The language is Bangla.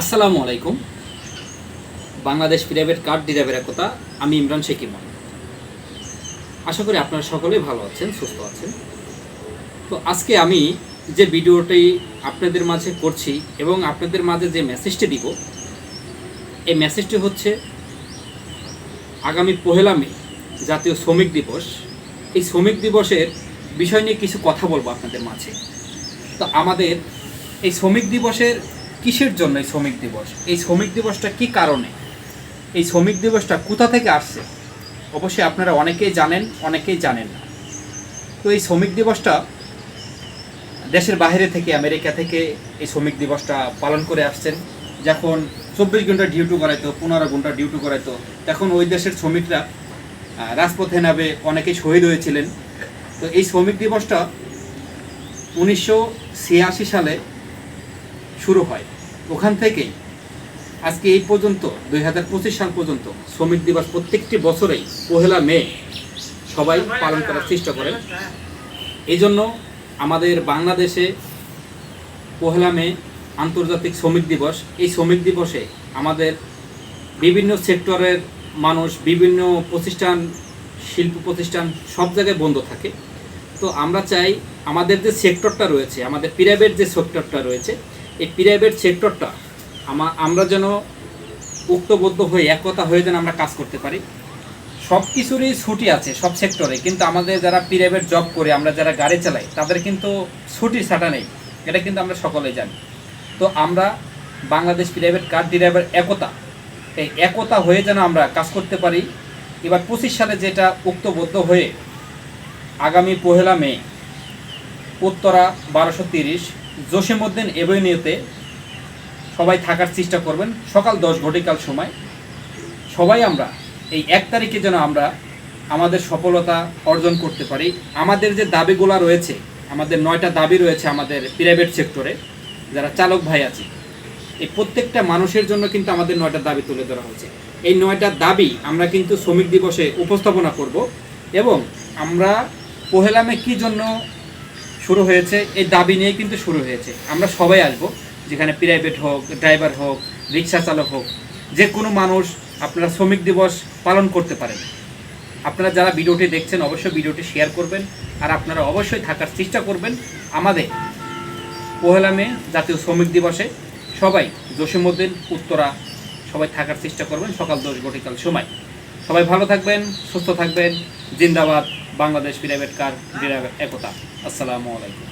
আসসালামু আলাইকুম। বাংলাদেশ প্রাইভেট কার ড্রাইভার একতা, আমি ইমরান শেখ ইমন। আশা করি আপনারা সকলেই ভালো আছেন, সুস্থ আছেন। তো আজকে আমি যে ভিডিওটি আপনাদের মাঝে করছি এবং আপনাদের মাঝে যে মেসেজটি দিব, এই মেসেজটি হচ্ছে আগামী 1 মে জাতীয় শ্রমিক দিবস। এই শ্রমিক দিবসের বিষয় নিয়ে কিছু কথা বলবো আপনাদের মাঝে। তো আমাদের এই শ্রমিক দিবসের কিসের জন্য এই শ্রমিক দিবস, এই শ্রমিক দিবসটা কি কারণে, এই শ্রমিক দিবসটা কোথা থেকে আসছে, অবশ্যই আপনারা অনেকেই জানেন, অনেকেই জানেন না। তো এই শ্রমিক দিবসটা দেশের বাইরে থেকে, আমেরিকা থেকে এই শ্রমিক দিবসটা পালন করে আসছেন। যখন 24 ঘন্টা ডিউটি করাইতো, 15 ঘন্টা ডিউটি করাইতো, তখন ওই দেশের শ্রমিকরা রাজপথে নামে অনেকেই শহীদ হয়েছিলেন। তো এই শ্রমিক দিবসটা 1986 সালে শুরু হয়। ওখান থেকেই আজকে এই পর্যন্ত 2025 সাল পর্যন্ত শ্রমিক দিবস প্রত্যেকটি বছরেই 1 মে সবাই পালন করার চেষ্টা করেন। এই জন্য আমাদের বাংলাদেশে 1 মে আন্তর্জাতিক শ্রমিক দিবস। এই শ্রমিক দিবসে আমাদের বিভিন্ন সেক্টরের মানুষ, বিভিন্ন প্রতিষ্ঠান, শিল্প প্রতিষ্ঠান সব জায়গায় বন্ধ থাকে। তো আমরা চাই আমাদের যে সেক্টরটা রয়েছে, আমাদের প্রাইভেট যে সেক্টরটা রয়েছে, এই প্রাইভেট সেক্টরটা আমরা যেন ঐক্যবদ্ধ হয়ে, একতা হয়ে যেন আমরা কাজ করতে পারি। সব কিছুরই ছুটি আছে সব সেক্টরে, কিন্তু আমাদের যারা প্রাইভেট জব করে, আমরা যারা গাড়ি চালাই, তাদের কিন্তু ছুটি ছাটা নেই, এটা কিন্তু আমরা সকলেই জানি। তো আমরা বাংলাদেশ প্রাইভেট কার ড্রাইভার একতা, এই একতা হয়ে যেন আমরা কাজ করতে পারি। এবার 25 সালে যেটা ঐক্যবদ্ধ হয়ে আগামী 1 মে উত্তরা 1230 জসীমউদ্দিন এভিনিউতে সবাই থাকার চেষ্টা করবেন সকাল 10 ঘটিকার সময়। সবাই আমরা এই 1 তারিখে যেন আমরা আমাদের সফলতা অর্জন করতে পারি। আমাদের যে দাবিগুলো রয়েছে, আমাদের 9টা দাবি রয়েছে আমাদের প্রাইভেট সেক্টরে যারা চালক ভাই আছে, এই প্রত্যেকটা মানুষের জন্য কিন্তু আমাদের 9টা দাবি তুলে ধরা হয়েছে। এই 9টা দাবি আমরা কিন্তু শ্রমিক দিবসে উপস্থাপনা করব এবং আমরা 1 মে কী জন্য শুরু হয়েছে, এই দাবি নিয়ে কিন্তু শুরু হয়েছে। আমরা সবাই আসবো, যেখানে প্রাইভেট হোক, ড্রাইভার হোক, রিক্সা চালক হোক, যে কোনো মানুষ আপনারা শ্রমিক দিবস পালন করতে পারেন। আপনারা যারা ভিডিওটি দেখছেন অবশ্যই ভিডিওটি শেয়ার করবেন, আর আপনারা অবশ্যই থাকার চেষ্টা করবেন আমাদের 1 মে জাতীয় শ্রমিক দিবসে। সবাই জসীমউদ্দিন উত্তরা সবাই থাকার চেষ্টা করবেন সকাল 10 ঘটিকার সময়। সবাই ভালো থাকবেন, সুস্থ থাকবেন। জিন্দাবাদ বাংলাদেশ প্রাইভেট কার ড্রাইভার একতা। আসসালামু আলাইকুম।